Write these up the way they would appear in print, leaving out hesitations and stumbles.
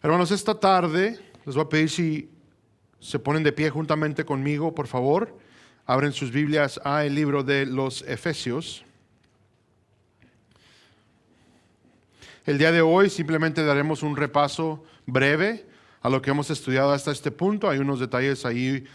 Hermanos, esta tarde les voy a pedir si se ponen de pie juntamente conmigo, por favor. Abren sus Biblias al libro de los Efesios. El día de hoy simplemente daremos un repaso breve a lo que hemos estudiado hasta este punto. Hay unos detalles ahí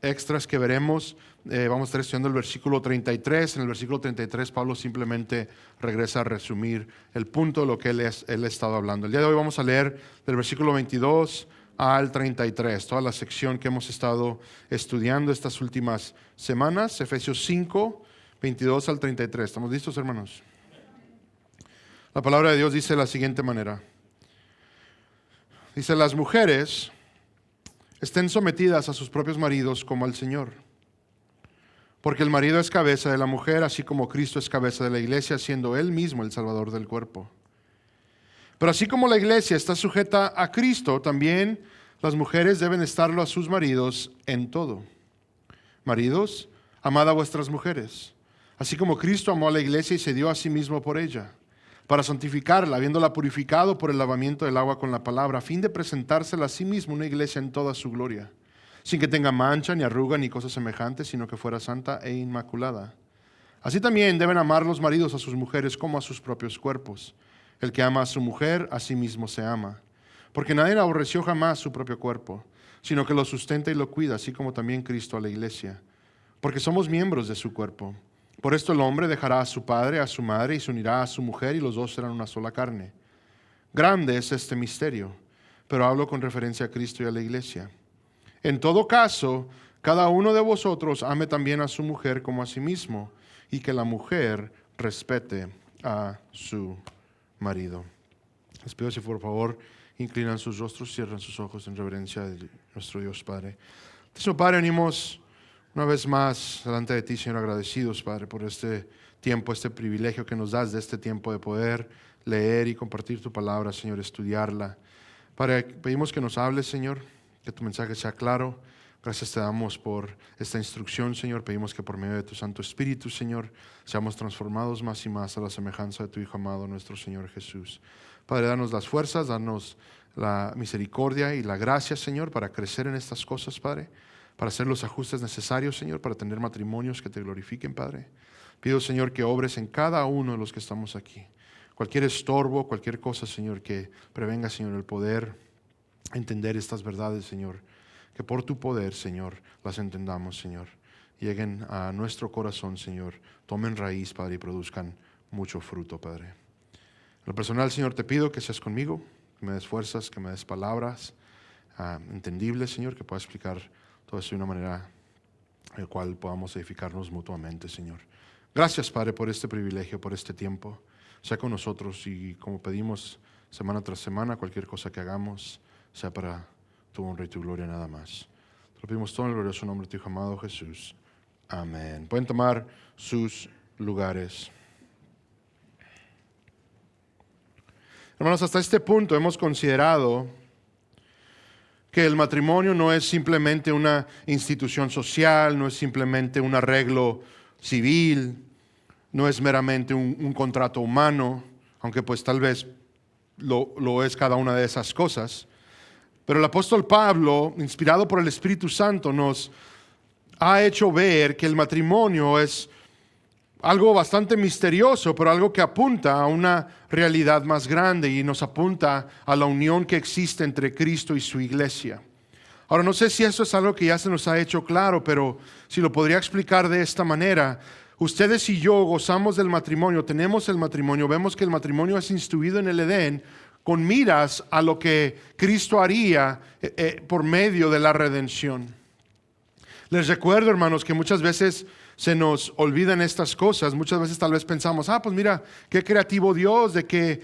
extras que veremos. Vamos a estar estudiando el versículo 33. En el versículo 33 Pablo simplemente regresa a resumir el punto de lo que él ha estado hablando. El día de hoy vamos a leer del versículo 22 al 33, toda la sección que hemos estado estudiando estas últimas semanas. Efesios 5, 22 al 33. ¿Estamos listos, hermanos? La palabra de Dios dice de la siguiente manera. Dice: las mujeres estén sometidas a sus propios maridos como al Señor. Porque el marido es cabeza de la mujer, así como Cristo es cabeza de la iglesia, siendo Él mismo el Salvador del cuerpo. Pero así como la iglesia está sujeta a Cristo, también las mujeres deben estarlo a sus maridos en todo. Maridos, amad a vuestras mujeres, así como Cristo amó a la iglesia y se dio a sí mismo por ella, para santificarla, habiéndola purificado por el lavamiento del agua con la palabra, a fin de presentársela a sí mismo una iglesia en toda su gloria, sin que tenga mancha, ni arruga, ni cosa semejante, sino que fuera santa e inmaculada. Así también deben amar los maridos a sus mujeres como a sus propios cuerpos. El que ama a su mujer, a sí mismo se ama. Porque nadie aborreció jamás su propio cuerpo, sino que lo sustenta y lo cuida, así como también Cristo a la iglesia. Porque somos miembros de su cuerpo. Por esto el hombre dejará a su padre, a su madre, y se unirá a su mujer, y los dos serán una sola carne. Grande es este misterio, pero hablo con referencia a Cristo y a la iglesia. En todo caso, cada uno de vosotros ame también a su mujer como a sí mismo, y que la mujer respete a su marido. Les pido si por favor inclinan sus rostros, cierran sus ojos en reverencia de nuestro Dios Padre. Señor Padre, venimos una vez más delante de ti, Señor, agradecidos, Padre, por este tiempo, este privilegio que nos das de este tiempo de poder leer y compartir tu palabra, Señor, estudiarla. Padre, pedimos que nos hables, Señor, que tu mensaje sea claro. Gracias te damos por esta instrucción, Señor. Pedimos que por medio de tu Santo Espíritu, Señor, seamos transformados más y más a la semejanza de tu Hijo amado, nuestro Señor Jesús. Padre, danos las fuerzas, danos la misericordia y la gracia, Señor, para crecer en estas cosas, Padre, para hacer los ajustes necesarios, Señor, para tener matrimonios que te glorifiquen, Padre. Pido, Señor, que obres en cada uno de los que estamos aquí. Cualquier estorbo, cualquier cosa, Señor, que prevenga, Señor, el poder entender estas verdades, Señor. Que por tu poder, Señor, las entendamos, Señor. Lleguen a nuestro corazón, Señor. Tomen raíz, Padre, y produzcan mucho fruto, Padre. En lo personal, Señor, te pido que seas conmigo, que me des fuerzas, que me des palabras entendibles, Señor, que pueda explicar todo esto de una manera en la cual podamos edificarnos mutuamente, Señor. Gracias, Padre, por este privilegio, por este tiempo. Sea con nosotros y como pedimos semana tras semana, cualquier cosa que hagamos sea para tu honra y tu gloria nada más. Te lo pedimos todo en el glorioso nombre de tu Hijo amado Jesús. Amén. Pueden tomar sus lugares. Hermanos, hasta este punto hemos considerado que el matrimonio no es simplemente una institución social, no es simplemente un arreglo civil, no es meramente un contrato humano, aunque pues tal vez lo es cada una de esas cosas. Pero el apóstol Pablo, inspirado por el Espíritu Santo, nos ha hecho ver que el matrimonio es algo bastante misterioso, pero algo que apunta a una realidad más grande y nos apunta a la unión que existe entre Cristo y su iglesia. Ahora, no sé si esto es algo que ya se nos ha hecho claro, pero si lo podría explicar de esta manera. Ustedes y yo gozamos del matrimonio, tenemos el matrimonio, vemos que el matrimonio es instituido en el Edén con miras a lo que Cristo haría por medio de la redención. Les recuerdo, hermanos, que muchas veces se nos olvidan estas cosas. Muchas veces tal vez pensamos, pues mira, qué creativo Dios de que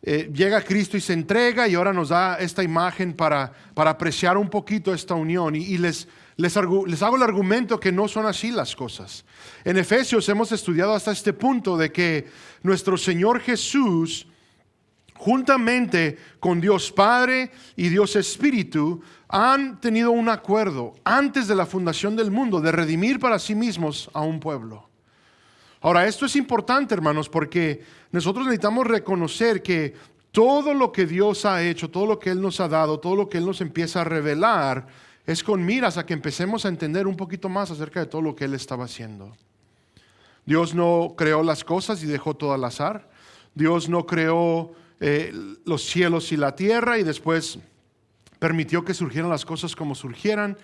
llega Cristo y se entrega y ahora nos da esta imagen para apreciar un poquito esta unión. Y les hago el argumento que no son así las cosas. En Efesios hemos estudiado hasta este punto de que nuestro Señor Jesús, juntamente con Dios Padre y Dios Espíritu, han tenido un acuerdo antes de la fundación del mundo de redimir para sí mismos a un pueblo. Ahora, esto es importante, hermanos, porque nosotros necesitamos reconocer que todo lo que Dios ha hecho, todo lo que Él nos ha dado, todo lo que Él nos empieza a revelar, es con miras a que empecemos a entender un poquito más acerca de todo lo que Él estaba haciendo. Dios no creó las cosas y dejó todo al azar. Dios no creó los cielos y la tierra y después permitió que surgieran las cosas como surgieran.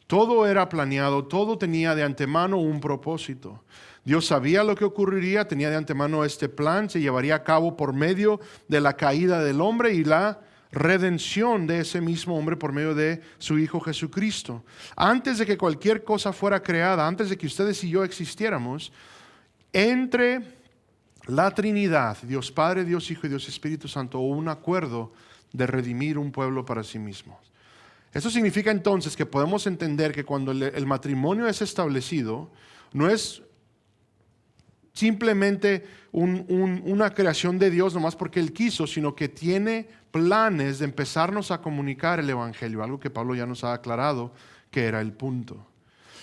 Todo era planeado, todo tenía de antemano un propósito. Dios sabía lo que ocurriría, tenía de antemano este plan, se llevaría a cabo por medio de la caída del hombre y la redención de ese mismo hombre por medio de su Hijo Jesucristo. Antes de que cualquier cosa fuera creada, antes de que ustedes y yo existiéramos, entre la Trinidad, Dios Padre, Dios Hijo y Dios Espíritu Santo, hubo un acuerdo de redimir un pueblo para sí mismos. Eso significa entonces que podemos entender que cuando el matrimonio es establecido, no es simplemente una creación de Dios nomás porque Él quiso, sino que tiene planes de empezarnos a comunicar el Evangelio, algo que Pablo ya nos ha aclarado que era el punto.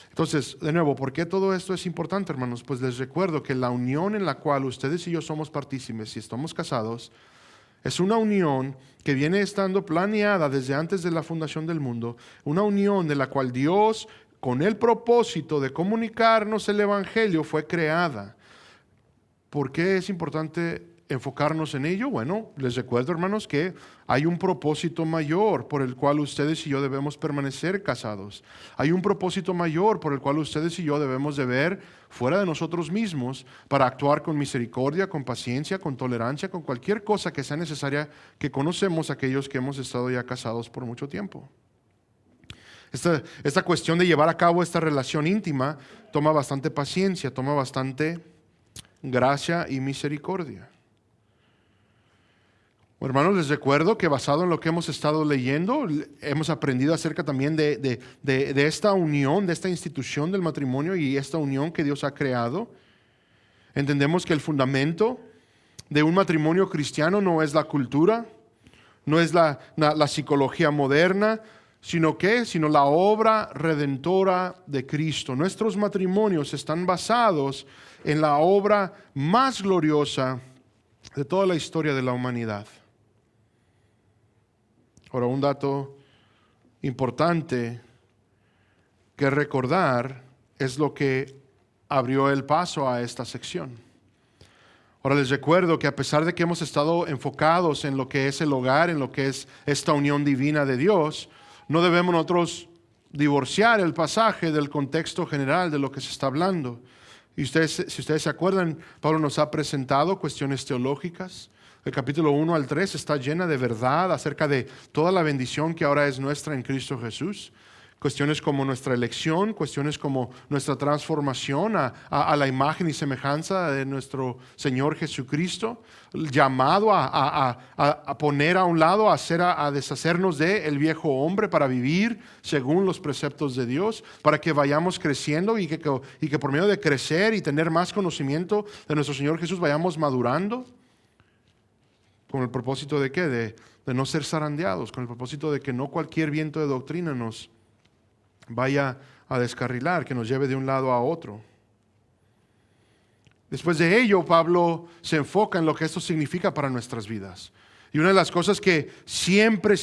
Entonces, de nuevo, ¿por qué todo esto es importante, hermanos? Pues les recuerdo que la unión en la cual ustedes y yo somos partícipes y estamos casados es una unión que viene estando planeada desde antes de la fundación del mundo, una unión de la cual Dios, con el propósito de comunicarnos el Evangelio, fue creada. ¿Por qué es importante enfocarnos en ello? Bueno, les recuerdo, hermanos, que hay un propósito mayor por el cual ustedes y yo debemos permanecer casados. Hay un propósito mayor por el cual ustedes y yo debemos de ver fuera de nosotros mismos para actuar con misericordia, con paciencia, con tolerancia, con cualquier cosa que sea necesaria que conocemos aquellos que hemos estado ya casados por mucho tiempo. Esta cuestión de llevar a cabo esta relación íntima toma bastante paciencia, toma bastante gracia y misericordia. Hermanos, les recuerdo que basado en lo que hemos estado leyendo, hemos aprendido acerca también de esta unión, de esta institución del matrimonio y esta unión que Dios ha creado. Entendemos que el fundamento de un matrimonio cristiano no es la cultura, no es la psicología moderna, sino la obra redentora de Cristo. Nuestros matrimonios están basados en la obra más gloriosa de toda la historia de la humanidad. Ahora, un dato importante que recordar es lo que abrió el paso a esta sección. Ahora les recuerdo que a pesar de que hemos estado enfocados en lo que es el hogar, en lo que es esta unión divina de Dios, no debemos nosotros divorciar el pasaje del contexto general de lo que se está hablando. Y si ustedes se acuerdan, Pablo nos ha presentado cuestiones teológicas. El capítulo 1 al 3 está llena de verdad acerca de toda la bendición que ahora es nuestra en Cristo Jesús. Cuestiones como nuestra elección, cuestiones como nuestra transformación a la imagen y semejanza de nuestro Señor Jesucristo, llamado a poner a un lado, a deshacernos del viejo hombre para vivir según los preceptos de Dios, para que vayamos creciendo y que por medio de crecer y tener más conocimiento de nuestro Señor Jesús vayamos madurando. ¿Con el propósito de qué? De no ser zarandeados, con el propósito de que no cualquier viento de doctrina nos vaya a descarrilar, que nos lleve de un lado a otro. Después de ello, Pablo se enfoca en lo que esto significa para nuestras vidas. Y una de las cosas que siempre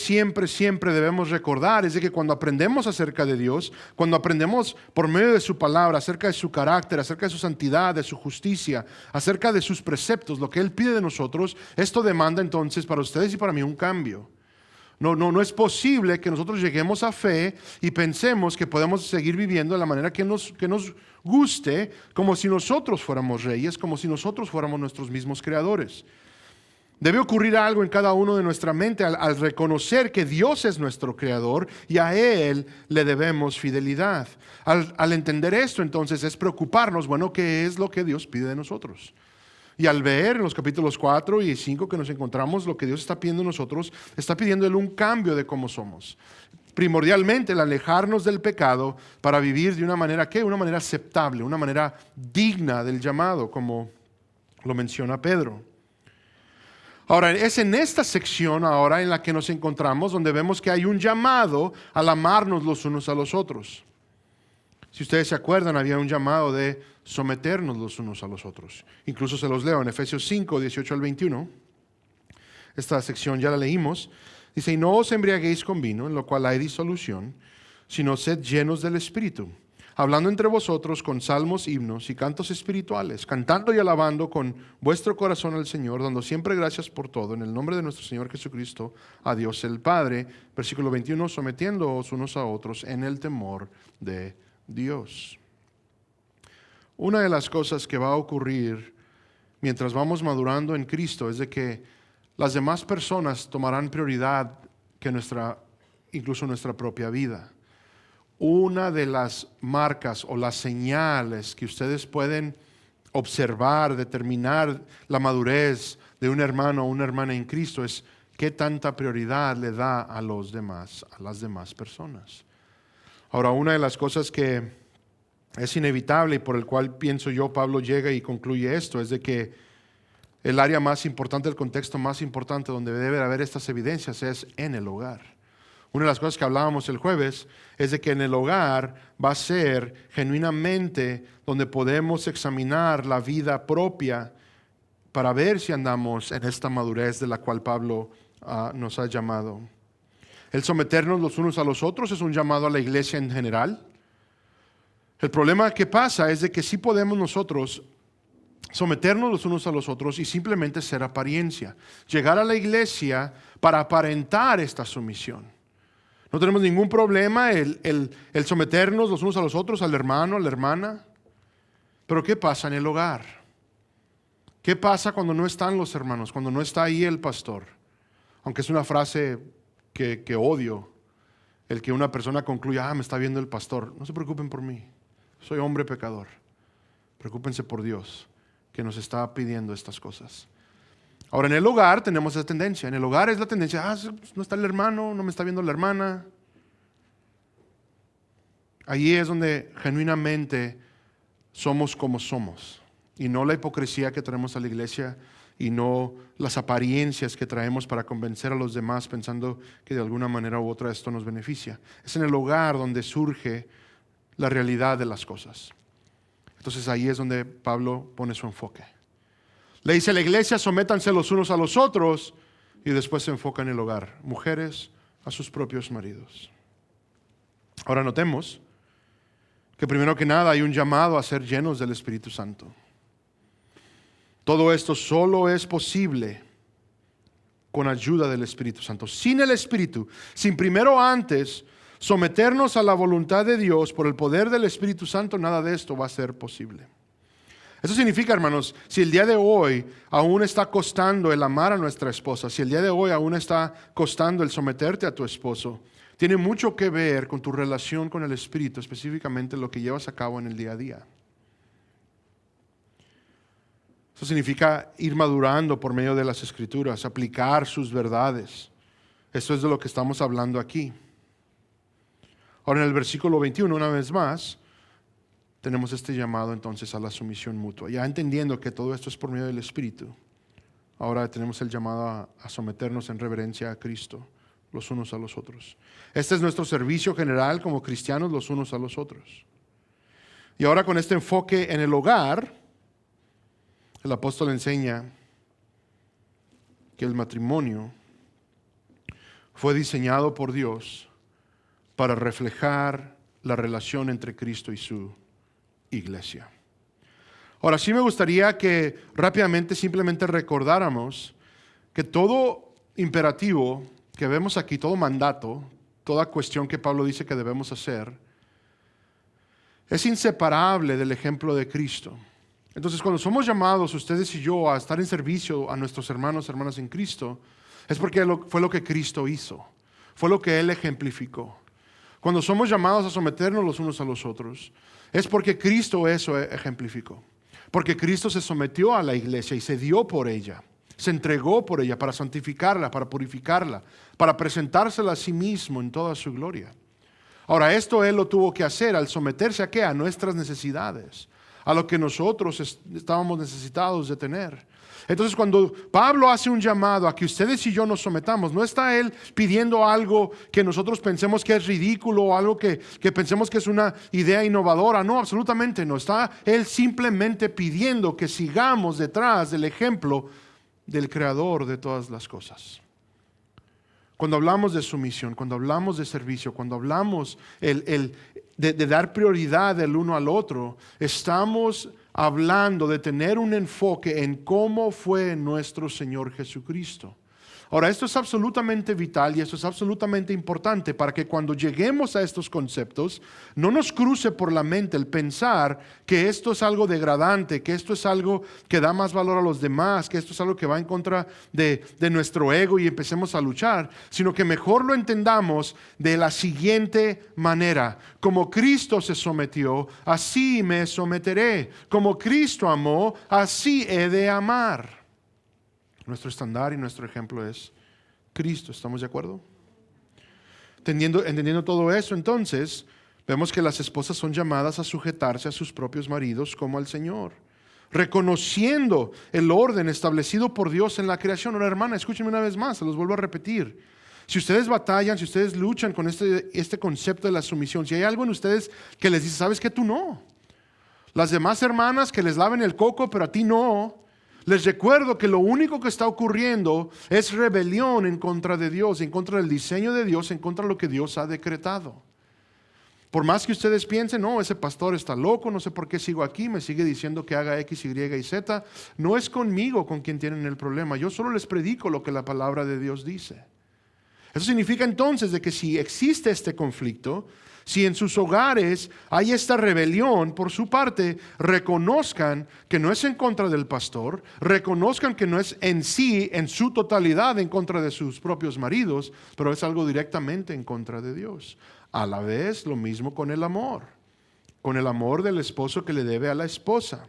debemos recordar es de que cuando aprendemos acerca de Dios, cuando aprendemos por medio de su palabra, acerca de su carácter, acerca de su santidad, de su justicia, acerca de sus preceptos, lo que Él pide de nosotros, esto demanda entonces para ustedes y para mí un cambio. No es posible que nosotros lleguemos a fe y pensemos que podemos seguir viviendo de la manera que nos guste, como si nosotros fuéramos reyes, como si nosotros fuéramos nuestros mismos creadores. Debe ocurrir algo en cada uno de nuestra mente al reconocer que Dios es nuestro creador y a Él le debemos fidelidad. Al entender esto, entonces, es preocuparnos, bueno, ¿qué es lo que Dios pide de nosotros? Y al ver en los capítulos 4 y 5 que nos encontramos lo que Dios está pidiendo de nosotros, está pidiendo Él un cambio de cómo somos. Primordialmente el alejarnos del pecado para vivir de una manera, ¿qué? Una manera aceptable, una manera digna del llamado, como lo menciona Pedro. Ahora, es en esta sección ahora en la que nos encontramos donde vemos que hay un llamado al amarnos los unos a los otros. Si ustedes se acuerdan, había un llamado de someternos los unos a los otros. Incluso se los leo en Efesios 5, 18 al 21. esta sección ya la leímos. Dice, y no os embriaguéis con vino, en lo cual hay disolución, sino sed llenos del Espíritu, hablando entre vosotros con salmos, himnos y cantos espirituales, cantando y alabando con vuestro corazón al Señor, dando siempre gracias por todo, en el nombre de nuestro Señor Jesucristo, a Dios el Padre. Versículo 21, sometiéndoos unos a otros en el temor de Dios. Una de las cosas que va a ocurrir mientras vamos madurando en Cristo es de que las demás personas tomarán prioridad que incluso nuestra propia vida. Una de las marcas o las señales que ustedes pueden observar, determinar la madurez de un hermano o una hermana en Cristo es qué tanta prioridad le da a los demás, a las demás personas. Ahora, una de las cosas que es inevitable y por el cual pienso yo Pablo llega y concluye esto es de que el área más importante, el contexto más importante donde debe haber estas evidencias es en el hogar. Una de las cosas que hablábamos el jueves es de que en el hogar va a ser genuinamente donde podemos examinar la vida propia para ver si andamos en esta madurez de la cual Pablo nos ha llamado. El someternos los unos a los otros es un llamado a la iglesia en general. El problema que pasa es de que sí podemos nosotros someternos los unos a los otros y simplemente ser apariencia. Llegar a la iglesia para aparentar esta sumisión. No tenemos ningún problema el someternos los unos a los otros, al hermano, a la hermana. Pero ¿qué pasa en el hogar? ¿Qué pasa cuando no están los hermanos? Cuando no está ahí el pastor. Aunque es una frase que odio. El que una persona concluya, me está viendo el pastor. No se preocupen por mí. Soy hombre pecador. Preocúpense por Dios, que nos está pidiendo estas cosas. Ahora, en el hogar tenemos esa tendencia. En el hogar es la tendencia, no está el hermano, no me está viendo la hermana. Allí es donde genuinamente somos como somos. Y no la hipocresía que traemos a la iglesia y no las apariencias que traemos para convencer a los demás pensando que de alguna manera u otra esto nos beneficia. Es en el hogar donde surge la realidad de las cosas. Entonces ahí es donde Pablo pone su enfoque. Le dice a la iglesia, sométanse los unos a los otros, y después se enfoca en el hogar. Mujeres a sus propios maridos. Ahora notemos que primero que nada hay un llamado a ser llenos del Espíritu Santo. Todo esto solo es posible con ayuda del Espíritu Santo. Sin el Espíritu, sin primero antes someternos a la voluntad de Dios por el poder del Espíritu Santo, nada de esto va a ser posible. Eso significa, hermanos, si el día de hoy aún está costando el amar a nuestra esposa, si el día de hoy aún está costando el someterte a tu esposo, tiene mucho que ver con tu relación con el Espíritu, específicamente lo que llevas a cabo en el día a día. Eso significa ir madurando por medio de las Escrituras, aplicar sus verdades. Esto es de lo que estamos hablando aquí. Ahora en el versículo 21, una vez más, tenemos este llamado entonces a la sumisión mutua. Ya entendiendo que todo esto es por medio del Espíritu, ahora tenemos el llamado a someternos en reverencia a Cristo, los unos a los otros. Este es nuestro servicio general como cristianos, los unos a los otros. Y ahora con este enfoque en el hogar, el apóstol enseña que el matrimonio fue diseñado por Dios para reflejar la relación entre Cristo y su iglesia. Ahora sí me gustaría que rápidamente simplemente recordáramos que todo imperativo que vemos aquí, todo mandato, toda cuestión que Pablo dice que debemos hacer, es inseparable del ejemplo de Cristo. Entonces, cuando somos llamados, ustedes y yo, a estar en servicio a nuestros hermanos, hermanas en Cristo, es porque fue lo que Cristo hizo, fue lo que Él ejemplificó. Cuando somos llamados a someternos los unos a los otros, es porque Cristo eso ejemplificó. Porque Cristo se sometió a la iglesia y se dio por ella, se entregó por ella para santificarla, para purificarla, para presentársela a sí mismo en toda su gloria. Ahora, esto Él lo tuvo que hacer al someterse ¿a qué? A nuestras necesidades, a lo que nosotros estábamos necesitados de tener. Entonces, cuando Pablo hace un llamado a que ustedes y yo nos sometamos, no está Él pidiendo algo que nosotros pensemos que es ridículo o algo que pensemos que es una idea innovadora. No, absolutamente no. Está Él simplemente pidiendo que sigamos detrás del ejemplo del Creador de todas las cosas. Cuando hablamos de sumisión, cuando hablamos de servicio, cuando hablamos de dar prioridad el uno al otro, estamos hablando de tener un enfoque en cómo fue nuestro Señor Jesucristo. Ahora, esto es absolutamente vital y esto es absolutamente importante para que cuando lleguemos a estos conceptos no nos cruce por la mente el pensar que esto es algo degradante, que esto es algo que da más valor a los demás, que esto es algo que va en contra de nuestro ego y empecemos a luchar, sino que mejor lo entendamos de la siguiente manera: como Cristo se sometió, así me someteré; como Cristo amó, así he de amar. Nuestro estándar y nuestro ejemplo es Cristo. ¿Estamos de acuerdo? Entendiendo todo eso, entonces, vemos que las esposas son llamadas a sujetarse a sus propios maridos como al Señor, reconociendo el orden establecido por Dios en la creación. Ahora, hermana, escúchenme una vez más, se los vuelvo a repetir. Si ustedes batallan, si ustedes luchan con este concepto de la sumisión, si hay algo en ustedes que les dice, ¿sabes qué? Tú no. Las demás hermanas que les laven el coco, pero a ti no. Les recuerdo que lo único que está ocurriendo es rebelión en contra de Dios, en contra del diseño de Dios, en contra de lo que Dios ha decretado. Por más que ustedes piensen, no, ese pastor está loco, no sé por qué sigo aquí, me sigue diciendo que haga X, Y y Z. No es conmigo con quien tienen el problema, yo solo les predico lo que la palabra de Dios dice. Eso significa entonces de que si existe este conflicto, si en sus hogares hay esta rebelión por su parte, reconozcan que no es en contra del pastor, reconozcan que no es en sí, en su totalidad, en contra de sus propios maridos, pero es algo directamente en contra de Dios. A la vez, lo mismo con el amor del esposo que le debe a la esposa.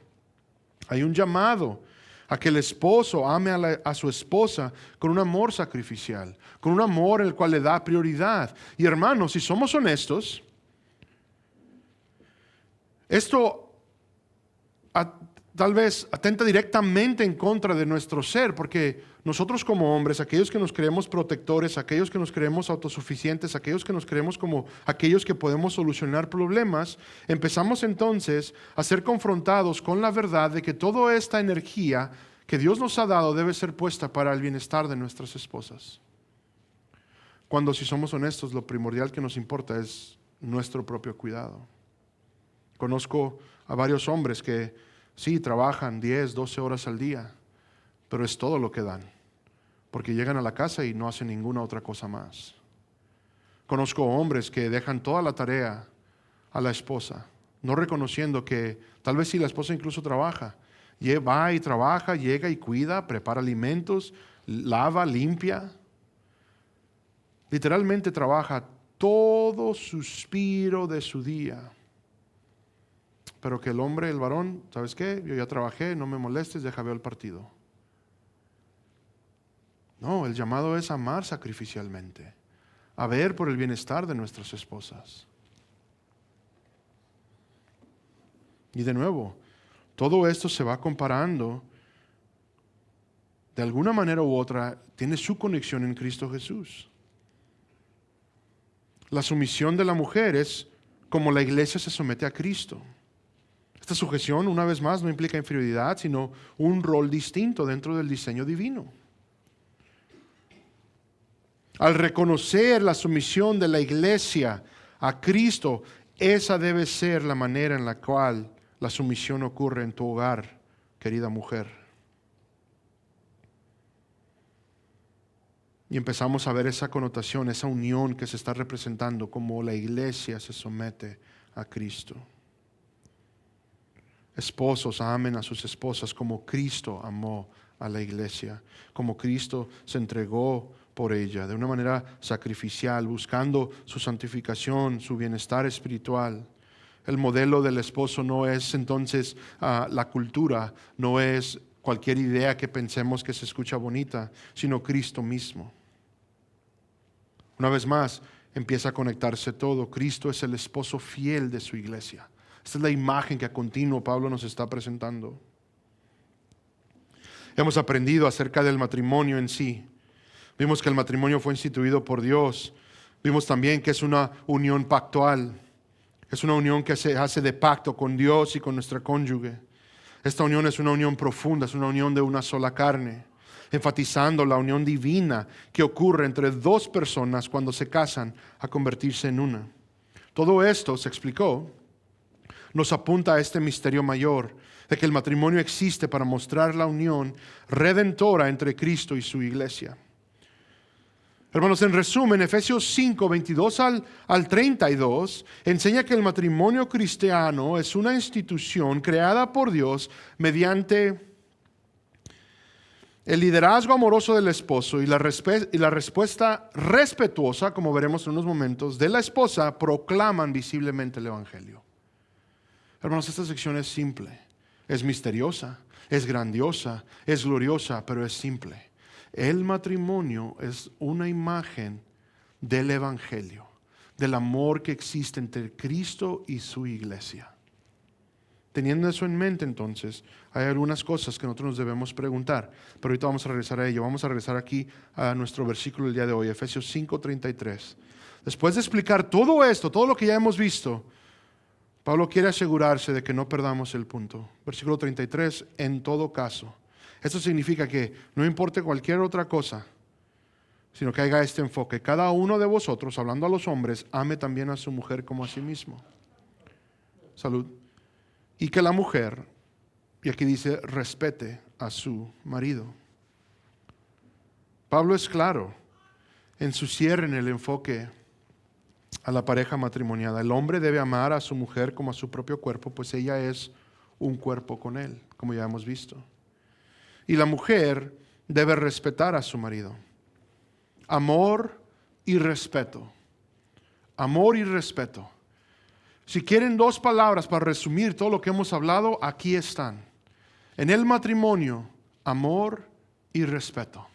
Hay un llamado a que el esposo ame a su esposa con un amor sacrificial, con un amor el cual le da prioridad. Y hermanos, si somos honestos, esto tal vez atenta directamente en contra de nuestro ser, porque nosotros como hombres, aquellos que nos creemos protectores, aquellos que nos creemos autosuficientes, aquellos que nos creemos como aquellos que podemos solucionar problemas, empezamos entonces a ser confrontados con la verdad de que toda esta energía que Dios nos ha dado debe ser puesta para el bienestar de nuestras esposas. Cuando, si somos honestos, lo primordial que nos importa es nuestro propio cuidado. Conozco a varios hombres que sí trabajan 10, 12 horas al día, pero es todo lo que dan, porque llegan a la casa y no hacen ninguna otra cosa más. Conozco hombres que dejan toda la tarea a la esposa, no reconociendo que tal vez si la esposa incluso trabaja, va y trabaja, llega y cuida, prepara alimentos, lava, limpia. Literalmente trabaja todo suspiro de su día. Pero que el hombre, el varón, ¿sabes qué? Yo ya trabajé, no me molestes, deja ver el partido. No, el llamado es amar sacrificialmente, a ver por el bienestar de nuestras esposas. Y de nuevo, todo esto se va comparando, de alguna manera u otra, tiene su conexión en Cristo Jesús. La sumisión de la mujer es como la iglesia se somete a Cristo. Esta sujeción, una vez más, no implica inferioridad, sino un rol distinto dentro del diseño divino. Al reconocer la sumisión de la iglesia a Cristo, esa debe ser la manera en la cual la sumisión ocurre en tu hogar, querida mujer. Y empezamos a ver esa connotación, esa unión que se está representando como la iglesia se somete a Cristo. Esposos, amen a sus esposas como Cristo amó a la iglesia, como Cristo se entregó por ella, de una manera sacrificial, buscando su santificación, su bienestar espiritual. El modelo del esposo no es entonces la cultura, no es cualquier idea que pensemos que se escucha bonita, sino Cristo mismo. Una vez más, empieza a conectarse todo. Cristo es el esposo fiel de su iglesia. Esta es la imagen que a continuo Pablo nos está presentando. Hemos aprendido acerca del matrimonio en sí. Vimos que el matrimonio fue instituido por Dios. Vimos también que es una unión pactual. Es una unión que se hace de pacto con Dios y con nuestra cónyuge. Esta unión es una unión profunda, es una unión de una sola carne. enfatizando la unión divina que ocurre entre dos personas cuando se casan a convertirse en una. Todo esto, se explicó, nos apunta a este misterio mayor de que el matrimonio existe para mostrar la unión redentora entre Cristo y su iglesia. Hermanos, en resumen, Efesios 5, 22 al 32 enseña que el matrimonio cristiano es una institución creada por Dios mediante el liderazgo amoroso del esposo y la respuesta respetuosa, como veremos en unos momentos, de la esposa, proclaman visiblemente el Evangelio. Hermanos, esta sección es simple, es misteriosa, es grandiosa, es gloriosa, pero es simple. El matrimonio es una imagen del Evangelio, del amor que existe entre Cristo y su iglesia. Teniendo eso en mente, entonces, hay algunas cosas que nosotros nos debemos preguntar, pero ahorita vamos a regresar a ello. Vamos a regresar aquí a nuestro versículo del día de hoy, Efesios 5:33. Después de explicar todo esto, todo lo que ya hemos visto, Pablo quiere asegurarse de que no perdamos el punto. Versículo 33, en todo caso. Esto significa que no importe cualquier otra cosa, sino que haya este enfoque. Cada uno de vosotros, hablando a los hombres, ame también a su mujer como a sí mismo. Salud. Y que la mujer, y aquí dice, respete a su marido. Pablo es claro en su cierre en el enfoque a la pareja matrimonial. El hombre debe amar a su mujer como a su propio cuerpo, pues ella es un cuerpo con él, como ya hemos visto. Y la mujer debe respetar a su marido. Amor y respeto. Amor y respeto. Si quieren dos palabras para resumir todo lo que hemos hablado, aquí están. En el matrimonio, amor y respeto.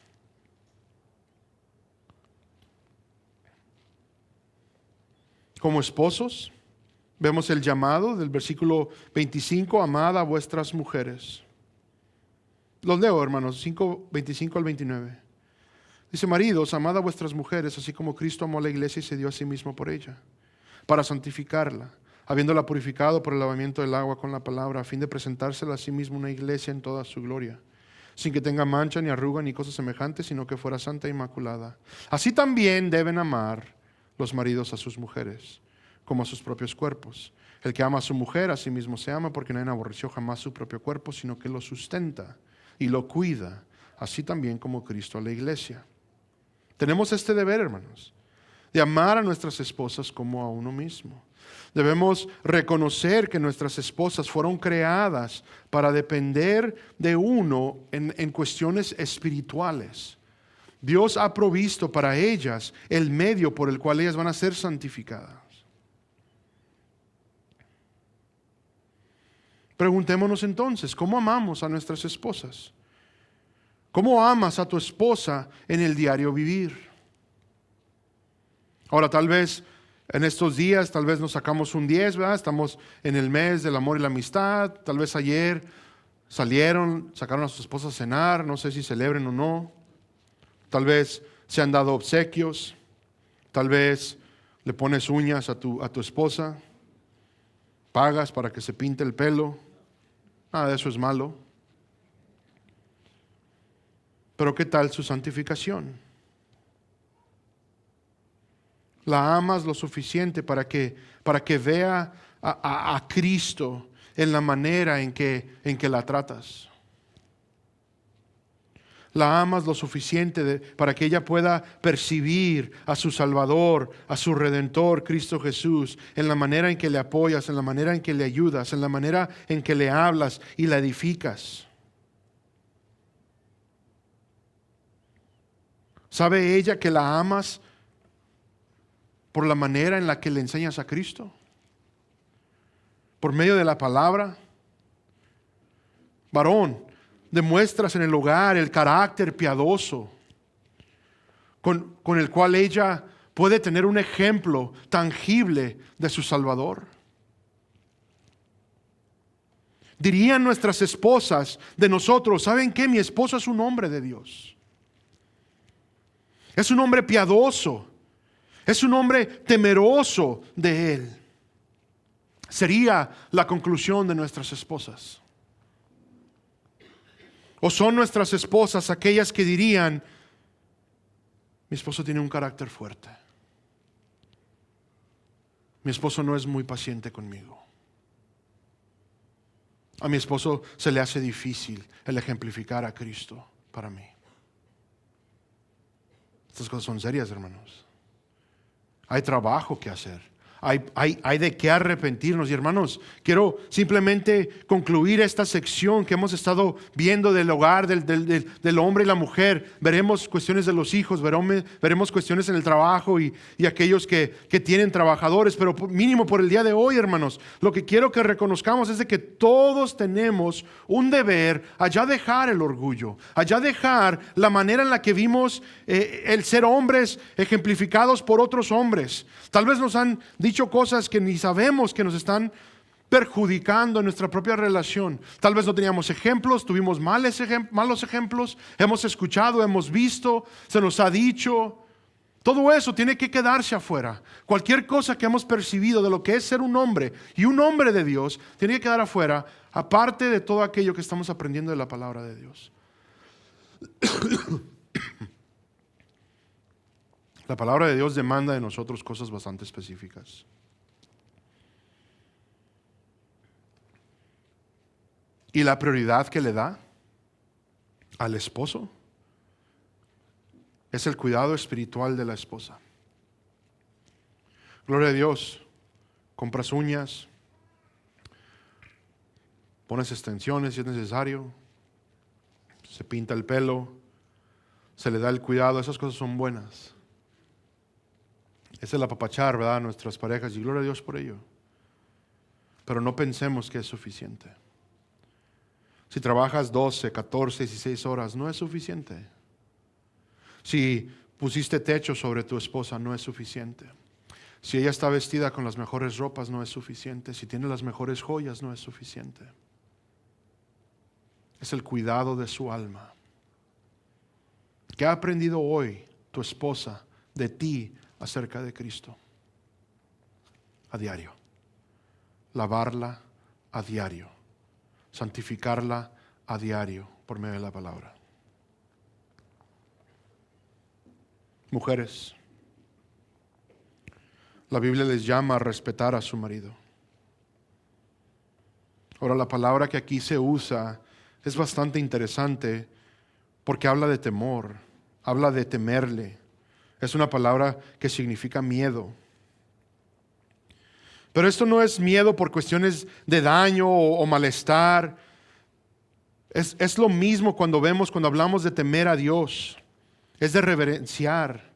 Como esposos, vemos el llamado del versículo 25, amad a vuestras mujeres. Los leo, hermanos, 5, 25 al 29. Dice, maridos, amad a vuestras mujeres, así como Cristo amó a la iglesia y se dio a sí mismo por ella, para santificarla, habiéndola purificado por el lavamiento del agua con la palabra, a fin de presentársela a sí mismo una iglesia en toda su gloria, sin que tenga mancha, ni arruga, ni cosa semejante, sino que fuera santa e inmaculada. Así también deben amar los maridos a sus mujeres, como a sus propios cuerpos. El que ama a su mujer, a sí mismo se ama, porque nadie aborreció jamás su propio cuerpo, sino que lo sustenta y lo cuida, así también como Cristo a la iglesia. Tenemos este deber, hermanos, de amar a nuestras esposas como a uno mismo. Debemos reconocer que nuestras esposas fueron creadas para depender de uno en cuestiones espirituales. Dios ha provisto para ellas el medio por el cual ellas van a ser santificadas. Preguntémonos entonces, ¿cómo amamos a nuestras esposas? ¿Cómo amas a tu esposa en el diario vivir? Ahora, tal vez en estos días, tal vez nos sacamos un 10, ¿verdad? Estamos en el mes del amor y la amistad. Tal vez ayer salieron, sacaron a sus esposas a cenar, no sé si celebren o no. Tal vez se han dado obsequios. Tal vez le pones uñas a tu esposa. Pagas para que se pinte el pelo. Nada de eso es malo. Pero ¿qué tal su santificación? La amas lo suficiente para que vea a Cristo en la manera en que la tratas. La amas lo suficiente para que ella pueda percibir a su Salvador, a su Redentor, Cristo Jesús, en la manera en que le apoyas, en la manera en que le ayudas, en la manera en que le hablas y la edificas. ¿Sabe ella que la amas por la manera en la que le enseñas a Cristo? Por medio de la palabra. Varón, demuestras en el hogar el carácter piadoso con el cual ella puede tener un ejemplo tangible de su Salvador. Dirían nuestras esposas de nosotros, ¿saben qué? Mi esposo es un hombre de Dios. Es un hombre piadoso. Es un hombre temeroso de Él. Sería la conclusión de nuestras esposas. ¿O son nuestras esposas aquellas que dirían, mi esposo tiene un carácter fuerte, mi esposo no es muy paciente conmigo, a mi esposo se le hace difícil el ejemplificar a Cristo para mí? Estas cosas son serias, hermanos. Hay trabajo que hacer. Hay de qué arrepentirnos. Y hermanos, quiero simplemente concluir esta sección que hemos estado viendo del hogar, del hombre y la mujer. Veremos cuestiones de los hijos, veremos cuestiones en el trabajo y aquellos que tienen trabajadores. Pero mínimo por el día de hoy, hermanos, lo que quiero que reconozcamos es de que todos tenemos un deber allá dejar el orgullo, allá dejar la manera en la que vimos el ser hombres ejemplificados por otros hombres. Tal vez nos han dicho cosas que ni sabemos que nos están perjudicando en nuestra propia relación. Tal vez no teníamos ejemplos, tuvimos malos ejemplos, hemos escuchado, hemos visto, se nos ha dicho. Todo eso tiene que quedarse afuera. Cualquier cosa que hemos percibido de lo que es ser un hombre y un hombre de Dios, tiene que quedar afuera, aparte de todo aquello que estamos aprendiendo de la palabra de Dios. La palabra de Dios demanda de nosotros cosas bastante específicas. Y la prioridad que le da al esposo es el cuidado espiritual de la esposa. Gloria a Dios. Compras uñas, pones extensiones si es necesario, se pinta el pelo, se le da el cuidado. Esas cosas son buenas. Esa es el apapachar, ¿verdad?, a nuestras parejas, y gloria a Dios por ello. Pero no pensemos que es suficiente. Si trabajas 12, 14, 16 horas, no es suficiente. Si pusiste techo sobre tu esposa, no es suficiente. Si ella está vestida con las mejores ropas, no es suficiente. Si tiene las mejores joyas, no es suficiente. Es el cuidado de su alma. ¿Qué ha aprendido hoy tu esposa de ti acerca de Cristo? A diario. Lavarla a diario. Santificarla a diario por medio de la palabra. Mujeres, la Biblia les llama a respetar a su marido. Ahora, la palabra que aquí se usa es bastante interesante porque habla de temor, habla de temerle. Es una palabra que significa miedo. Pero esto no es miedo por cuestiones de daño o malestar. Es lo mismo cuando hablamos de temer a Dios. Es de reverenciar.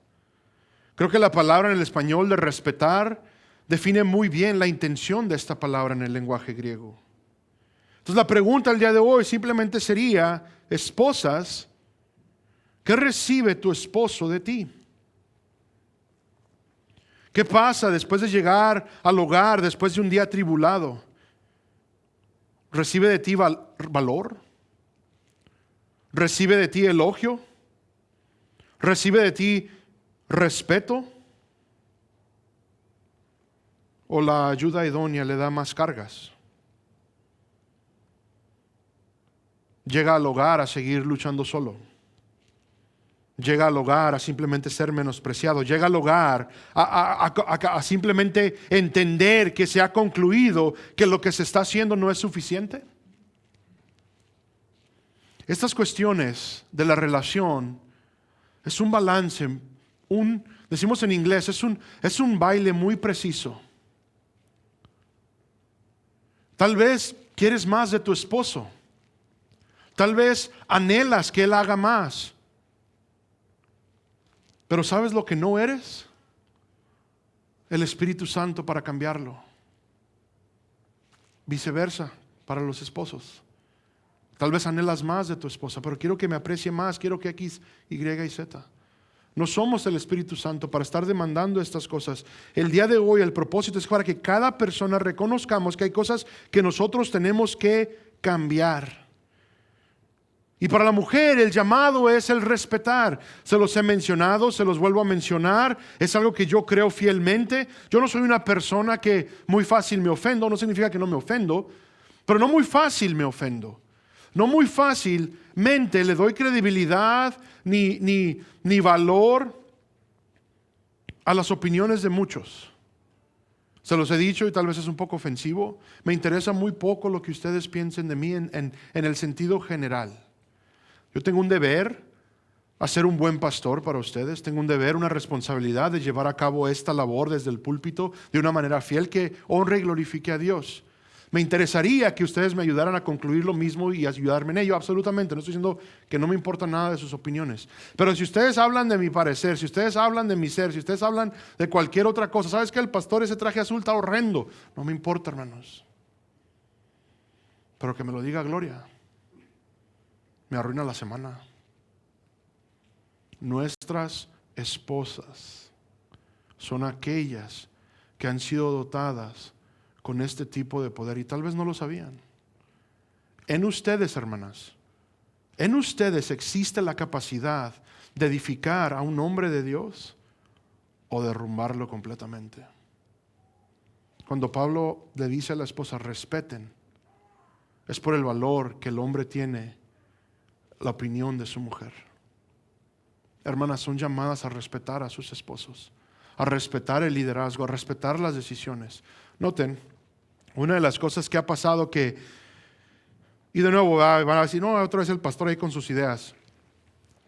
Creo que la palabra en el español de respetar define muy bien la intención de esta palabra en el lenguaje griego. Entonces la pregunta el día de hoy simplemente sería, esposas, ¿qué recibe tu esposo de ti? ¿Qué pasa después de llegar al hogar, después de un día atribulado? ¿Recibe de ti valor? ¿Recibe de ti elogio? ¿Recibe de ti respeto? ¿O la ayuda idónea le da más cargas? Llega al hogar a seguir luchando solo. Llega al hogar a simplemente ser menospreciado. Llega al hogar a simplemente entender que se ha concluido que lo que se está haciendo no es suficiente. Estas cuestiones de la relación es un balance, decimos en inglés, es un baile muy preciso. Tal vez quieres más de tu esposo. Tal vez anhelas que él haga más. Pero ¿sabes lo que no eres? El Espíritu Santo para cambiarlo. Viceversa, para los esposos. Tal vez anhelas más de tu esposa, pero quiero que me aprecie más, quiero que X, Y y Z. No somos el Espíritu Santo para estar demandando estas cosas. El día de hoy el propósito es para que cada persona reconozcamos que hay cosas que nosotros tenemos que cambiar. Y para la mujer el llamado es el respetar. Se los he mencionado, se los vuelvo a mencionar. Es algo que yo creo fielmente. Yo no soy una persona que muy fácil me ofendo. No significa que no me ofendo, pero no muy fácil me ofendo. No muy fácilmente le doy credibilidad ni valor a las opiniones de muchos. Se los he dicho y tal vez es un poco ofensivo. Me interesa muy poco lo que ustedes piensen de mí en el sentido general. Yo tengo un deber a ser un buen pastor para ustedes. Tengo un deber, una responsabilidad de llevar a cabo esta labor desde el púlpito de una manera fiel que honre y glorifique a Dios. Me interesaría que ustedes me ayudaran a concluir lo mismo y ayudarme en ello, absolutamente. No estoy diciendo que no me importa nada de sus opiniones. Pero si ustedes hablan de mi parecer, si ustedes hablan de mi ser, si ustedes hablan de cualquier otra cosa, ¿sabes qué? El pastor, ese traje azul está horrendo. No me importa, hermanos. Pero que me lo diga Gloria. Me arruina la semana. Nuestras esposas son aquellas que han sido dotadas con este tipo de poder y tal vez no lo sabían. En ustedes, hermanas, en ustedes existe la capacidad de edificar a un hombre de Dios o derrumbarlo completamente. Cuando Pablo le dice a la esposa, respeten, es por el valor que el hombre tiene la opinión de su mujer. Hermanas, son llamadas a respetar a sus esposos, a respetar el liderazgo, a respetar las decisiones. Noten, una de las cosas que ha pasado y de nuevo van a decir, no, otra vez el pastor ahí con sus ideas.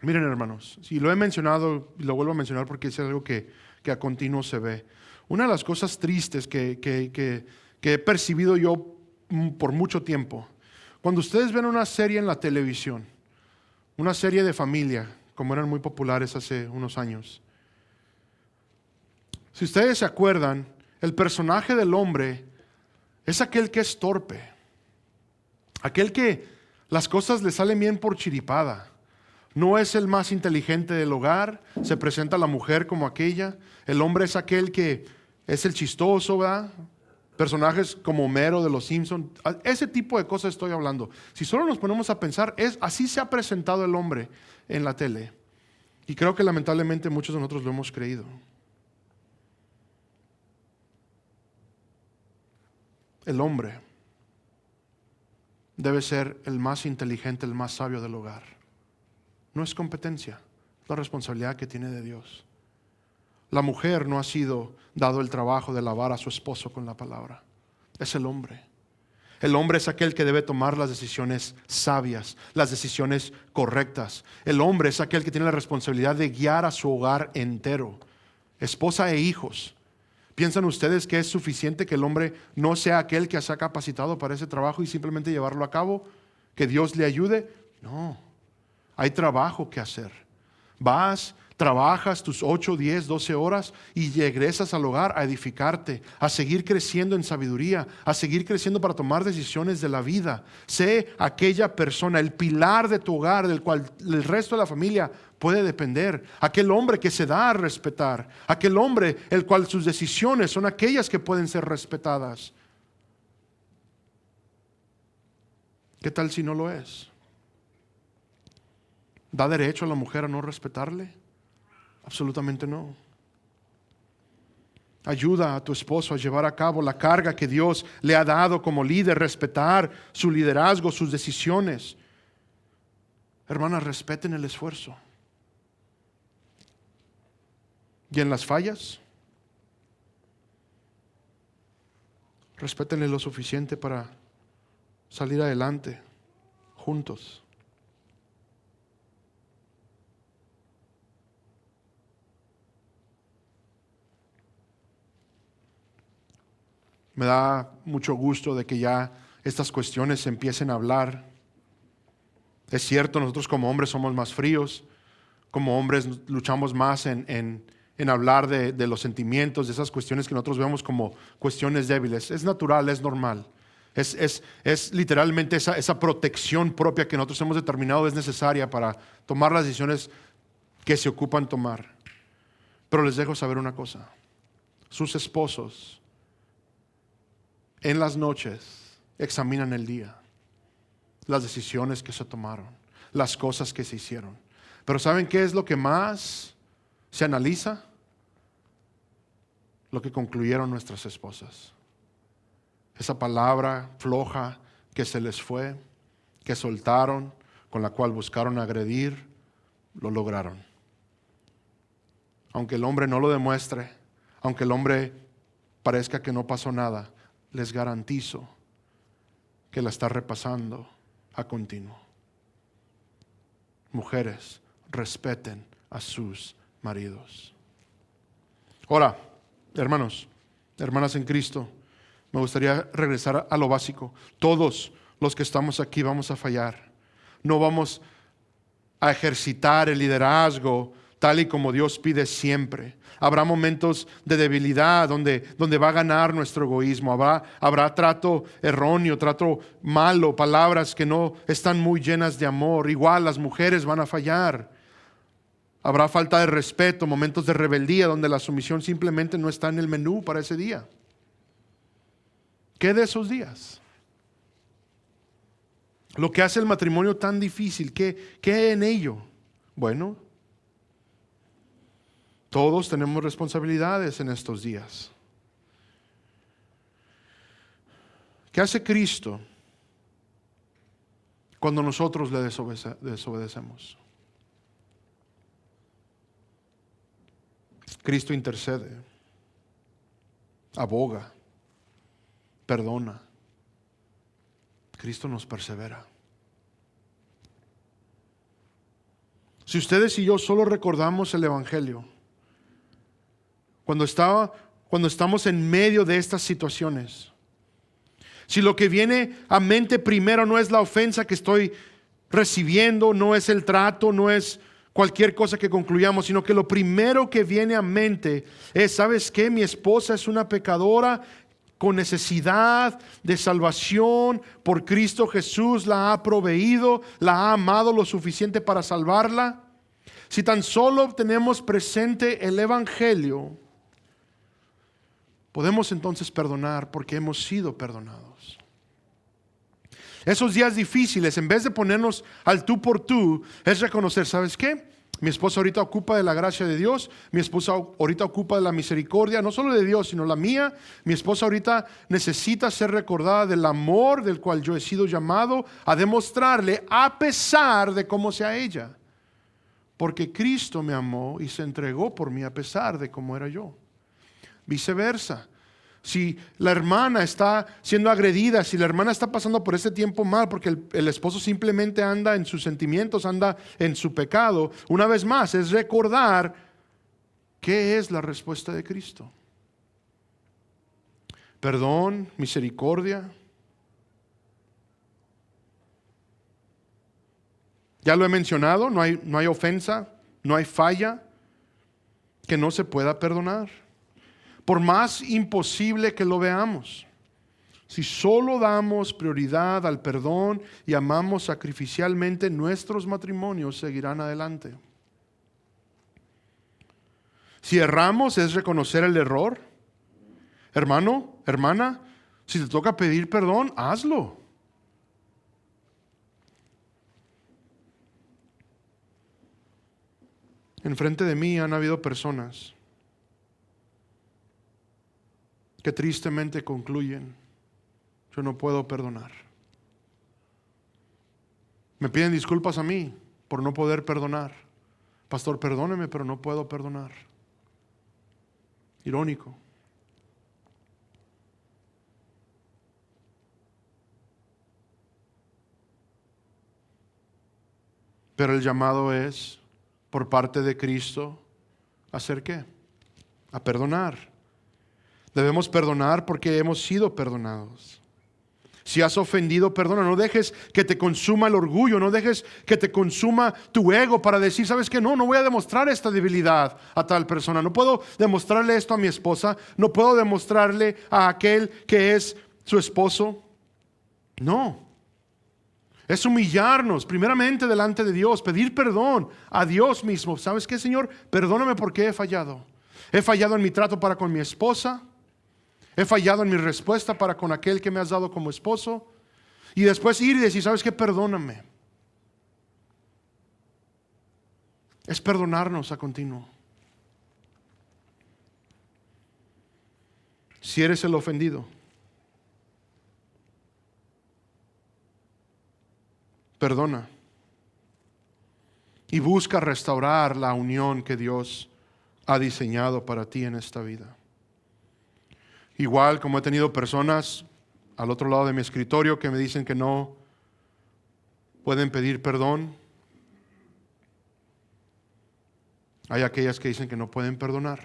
Miren, hermanos, si lo he mencionado y lo vuelvo a mencionar porque es algo que a continuo se ve. Una de las cosas tristes que he percibido yo por mucho tiempo, cuando ustedes ven una serie en la televisión, una serie de familia, como eran muy populares hace unos años, si ustedes se acuerdan, el personaje del hombre es aquel que es torpe, aquel que las cosas le salen bien por chiripada. No es el más inteligente del hogar, se presenta la mujer como aquella. El hombre es aquel que es el chistoso, ¿verdad? Personajes como Homero de los Simpson, ese tipo de cosas estoy hablando. Si solo nos ponemos a pensar, así se ha presentado el hombre en la tele. Y creo que lamentablemente muchos de nosotros lo hemos creído. El hombre debe ser el más inteligente, el más sabio del hogar. No es competencia, es la responsabilidad que tiene de Dios. La mujer no ha sido dado el trabajo de lavar a su esposo con la palabra. Es el hombre. El hombre es aquel que debe tomar las decisiones sabias, las decisiones correctas. El hombre es aquel que tiene la responsabilidad de guiar a su hogar entero, esposa e hijos. ¿Piensan ustedes que es suficiente que el hombre no sea aquel que se ha capacitado para ese trabajo y simplemente llevarlo a cabo? ¿Que Dios le ayude? No, hay trabajo que hacer. Vas, trabajas tus 8, 10, 12 horas y regresas al hogar a edificarte, a seguir creciendo en sabiduría, a seguir creciendo para tomar decisiones de la vida. Sé aquella persona, el pilar de tu hogar del cual el resto de la familia puede depender. Aquel hombre que se da a respetar, aquel hombre el cual sus decisiones son aquellas que pueden ser respetadas. ¿Qué tal si no lo es? ¿Da derecho a la mujer a no respetarle? Absolutamente no. Ayuda a tu esposo a llevar a cabo la carga que Dios le ha dado como líder, respetar su liderazgo, sus decisiones. Hermanas, respeten el esfuerzo. Y en las fallas, respétenle lo suficiente para salir adelante juntos. Me da mucho gusto de que ya estas cuestiones se empiecen a hablar. Es cierto, nosotros como hombres somos más fríos, como hombres luchamos más en hablar de los sentimientos, de esas cuestiones que nosotros vemos como cuestiones débiles. Es natural, es normal. Es literalmente esa protección propia que nosotros hemos determinado es necesaria para tomar las decisiones que se ocupan tomar. Pero les dejo saber una cosa. Sus esposos en las noches examinan el día, las decisiones que se tomaron, las cosas que se hicieron. Pero ¿saben qué es lo que más se analiza? Lo que concluyeron nuestras esposas. Esa palabra floja que se les fue, que soltaron, con la cual buscaron agredir, lo lograron. Aunque el hombre no lo demuestre, aunque el hombre parezca que no pasó nada, les garantizo que la está repasando a continuo. Mujeres, respeten a sus maridos. Ahora, hermanos, hermanas en Cristo, me gustaría regresar a lo básico. Todos los que estamos aquí vamos a fallar. No vamos a ejercitar el liderazgo tal y como Dios pide siempre. Habrá momentos de debilidad donde va a ganar nuestro egoísmo. Habrá trato erróneo, trato malo, palabras que no están muy llenas de amor. Igual las mujeres van a fallar. Habrá falta de respeto, momentos de rebeldía donde la sumisión simplemente no está en el menú para ese día. ¿Qué de esos días? Lo que hace el matrimonio tan difícil, ¿qué en ello? Bueno, todos tenemos responsabilidades en estos días. ¿Qué hace Cristo cuando nosotros le desobedecemos? Cristo intercede, aboga, perdona. Cristo nos persevera. Si ustedes y yo solo recordamos el Evangelio, cuando estamos en medio de estas situaciones, si lo que viene a mente primero no es la ofensa que estoy recibiendo, no es el trato, no es cualquier cosa que concluyamos, sino que lo primero que viene a mente es, ¿sabes qué? Mi esposa es una pecadora con necesidad de salvación. Por Cristo Jesús la ha proveído, la ha amado lo suficiente para salvarla. Si tan solo tenemos presente el Evangelio, podemos entonces perdonar porque hemos sido perdonados. Esos días difíciles, en vez de ponernos al tú por tú, es reconocer, ¿sabes qué? Mi esposa ahorita ocupa de la gracia de Dios, mi esposa ahorita ocupa de la misericordia, no solo de Dios, sino la mía. Mi esposa ahorita necesita ser recordada del amor del cual yo he sido llamado a demostrarle a pesar de cómo sea ella. Porque Cristo me amó y se entregó por mí a pesar de cómo era yo. Viceversa. Si la hermana está siendo agredida, si la hermana está pasando por este tiempo mal porque el esposo simplemente anda en sus sentimientos, anda en su pecado, una vez más es recordar qué es la respuesta de Cristo. Perdón, misericordia. Ya lo he mencionado, no hay ofensa, no hay falla que no se pueda perdonar. Por más imposible que lo veamos, si solo damos prioridad al perdón y amamos sacrificialmente, nuestros matrimonios seguirán adelante. Si erramos es reconocer el error. Hermano, hermana, si te toca pedir perdón, hazlo. Enfrente de mí han habido personas que tristemente concluyen, yo no puedo perdonar. Me piden disculpas a mí por no poder perdonar. Pastor, perdóneme, pero no puedo perdonar. Irónico. Pero el llamado es, por parte de Cristo, ¿a hacer qué? A perdonar. Debemos perdonar porque hemos sido perdonados. Si has ofendido, perdona. No dejes que te consuma el orgullo. No dejes que te consuma tu ego para decir, ¿sabes qué? No voy a demostrar esta debilidad a tal persona. No puedo demostrarle esto a mi esposa. No puedo demostrarle a aquel que es su esposo. No. Es humillarnos primeramente delante de Dios, pedir perdón a Dios mismo. ¿Sabes qué, Señor? Perdóname porque he fallado. He fallado en mi trato para con mi esposa. He fallado en mi respuesta para con aquel que me has dado como esposo. Y después ir y decir, ¿sabes qué? Perdóname. Es perdonarnos a continuo. Si eres el ofendido, perdona y busca restaurar la unión que Dios ha diseñado para ti en esta vida. Igual como he tenido personas al otro lado de mi escritorio que me dicen que no pueden pedir perdón, hay aquellas que dicen que no pueden perdonar.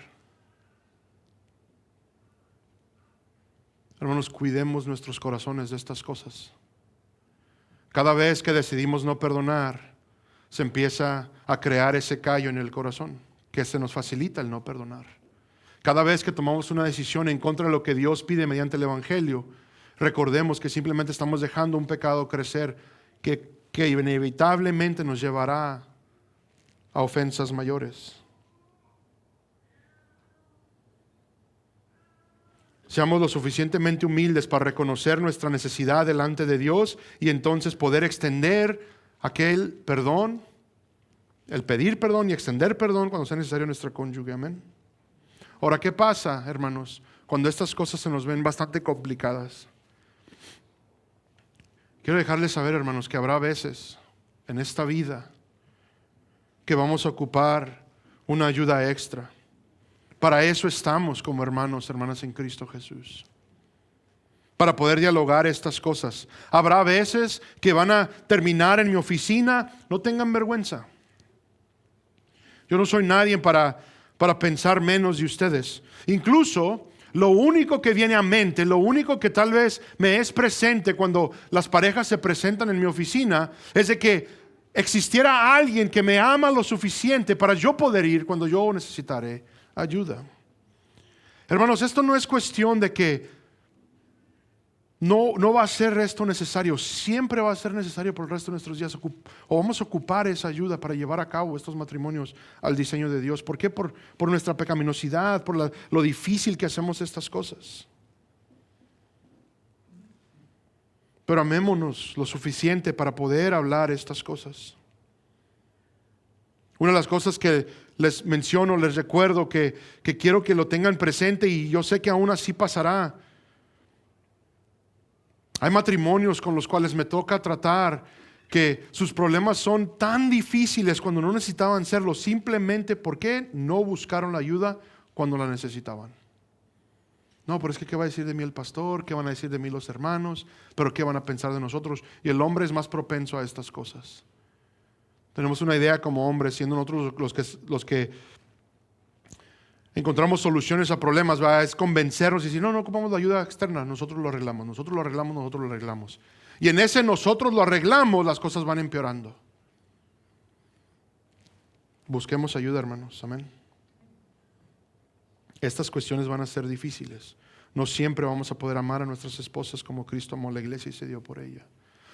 Hermanos, cuidemos nuestros corazones de estas cosas. Cada vez que decidimos no perdonar, se empieza a crear ese callo en el corazón, que se nos facilita el no perdonar. Cada vez que tomamos una decisión en contra de lo que Dios pide mediante el Evangelio, recordemos que simplemente estamos dejando un pecado crecer que inevitablemente nos llevará a ofensas mayores. Seamos lo suficientemente humildes para reconocer nuestra necesidad delante de Dios y entonces poder extender aquel perdón, el pedir perdón y extender perdón cuando sea necesario a nuestra cónyuge. Amén. Ahora, ¿qué pasa, hermanos, cuando estas cosas se nos ven bastante complicadas? Quiero dejarles saber, hermanos, que habrá veces en esta vida que vamos a ocupar una ayuda extra. Para eso estamos como hermanos, hermanas en Cristo Jesús. Para poder dialogar estas cosas. Habrá veces que van a terminar en mi oficina. No tengan vergüenza. Yo no soy nadie para pensar menos de ustedes. Incluso lo único que viene a mente, lo único que tal vez me es presente cuando las parejas se presentan en mi oficina, es de que existiera alguien que me ama lo suficiente para yo poder ir cuando yo necesitaré ayuda. Hermanos, esto no es cuestión de que no va a ser esto necesario. Siempre va a ser necesario por el resto de nuestros días. O vamos a ocupar esa ayuda para llevar a cabo estos matrimonios al diseño de Dios. ¿Por qué? Por nuestra pecaminosidad, por lo difícil que hacemos estas cosas. Pero amémonos lo suficiente para poder hablar estas cosas. Una de las cosas que les menciono, les recuerdo que quiero que lo tengan presente y yo sé que aún así pasará. Hay matrimonios con los cuales me toca tratar que sus problemas son tan difíciles cuando no necesitaban serlo, simplemente porque no buscaron la ayuda cuando la necesitaban. No, pero es que ¿qué va a decir de mí el pastor? ¿Qué van a decir de mí los hermanos? ¿Pero qué van a pensar de nosotros? Y el hombre es más propenso a estas cosas. Tenemos una idea como hombres, siendo nosotros los que encontramos soluciones a problemas, ¿va? Es convencernos y decir, no ocupamos la ayuda externa, nosotros lo arreglamos, nosotros lo arreglamos. Y en ese nosotros lo arreglamos, las cosas van empeorando. Busquemos ayuda, hermanos, amén. Estas cuestiones van a ser difíciles. No siempre vamos a poder amar a nuestras esposas como Cristo amó a la iglesia y se dio por ella.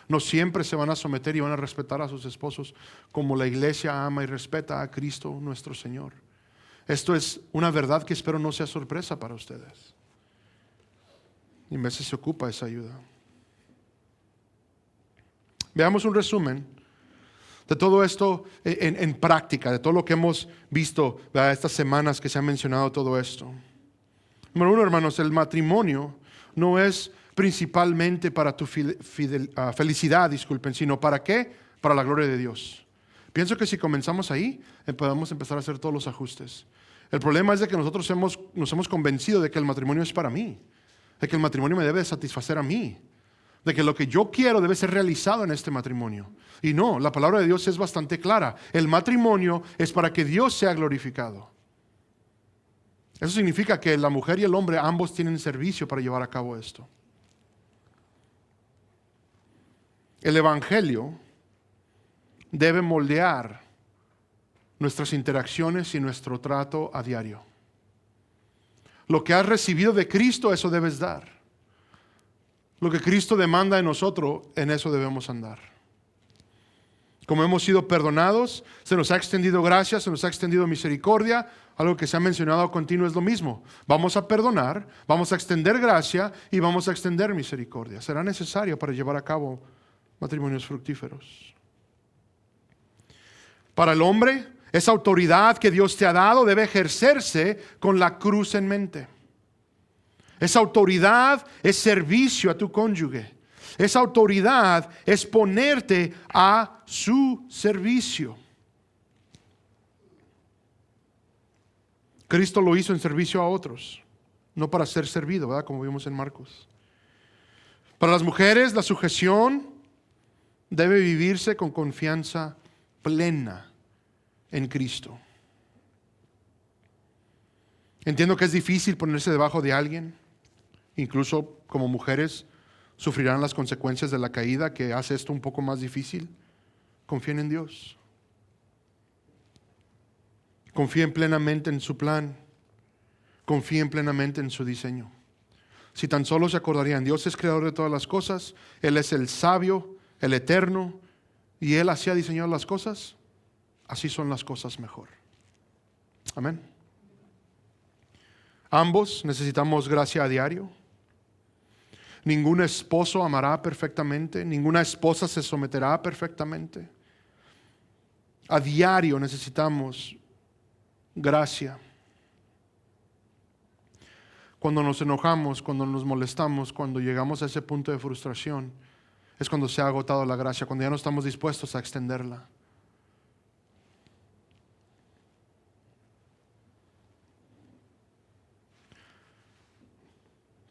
No siempre se van a someter y van a respetar a sus esposos como la iglesia ama y respeta a Cristo nuestro Señor. Esto es una verdad que espero no sea sorpresa para ustedes. Y en veces se ocupa esa ayuda. Veamos un resumen de todo esto en práctica, de todo lo que hemos visto estas semanas que se ha mencionado todo esto. Número uno, hermanos, el matrimonio no es principalmente para tu felicidad, sino ¿para qué? Para la gloria de Dios. Pienso que si comenzamos ahí, podemos empezar a hacer todos los ajustes. El problema es de que nosotros nos hemos convencido de que el matrimonio es para mí, de que el matrimonio me debe satisfacer a mí, de que lo que yo quiero debe ser realizado en este matrimonio. Y no, la palabra de Dios es bastante clara. El matrimonio es para que Dios sea glorificado. Eso significa que la mujer y el hombre ambos tienen servicio para llevar a cabo esto. El Evangelio debe moldear nuestras interacciones y nuestro trato a diario. Lo que has recibido de Cristo, eso debes dar. Lo que Cristo demanda de nosotros, en eso debemos andar. Como hemos sido perdonados, se nos ha extendido gracia, se nos ha extendido misericordia. Algo que se ha mencionado a continuo es lo mismo. Vamos a perdonar, vamos a extender gracia y vamos a extender misericordia. Será necesario para llevar a cabo matrimonios fructíferos. Para el hombre, esa autoridad que Dios te ha dado debe ejercerse con la cruz en mente. Esa autoridad es servicio a tu cónyuge. Esa autoridad es ponerte a su servicio. Cristo lo hizo en servicio a otros, no para ser servido, ¿verdad? Como vimos en Marcos. Para las mujeres, la sujeción debe vivirse con confianza plena en Cristo. Entiendo que es difícil ponerse debajo de alguien. Incluso como mujeres sufrirán las consecuencias de la caída, que hace esto un poco más difícil. Confíen en Dios. Confíen plenamente en su plan. Confíen plenamente en su diseño. Si tan solo se acordarían, Dios es creador de todas las cosas, Él es el sabio, el eterno, y Él así ha diseñado las cosas, así son las cosas mejor. Amén. Ambos necesitamos gracia a diario. Ningún esposo amará perfectamente, ninguna esposa se someterá perfectamente. A diario necesitamos gracia. Cuando nos enojamos, cuando nos molestamos, cuando llegamos a ese punto de frustración, es cuando se ha agotado la gracia, cuando ya no estamos dispuestos a extenderla.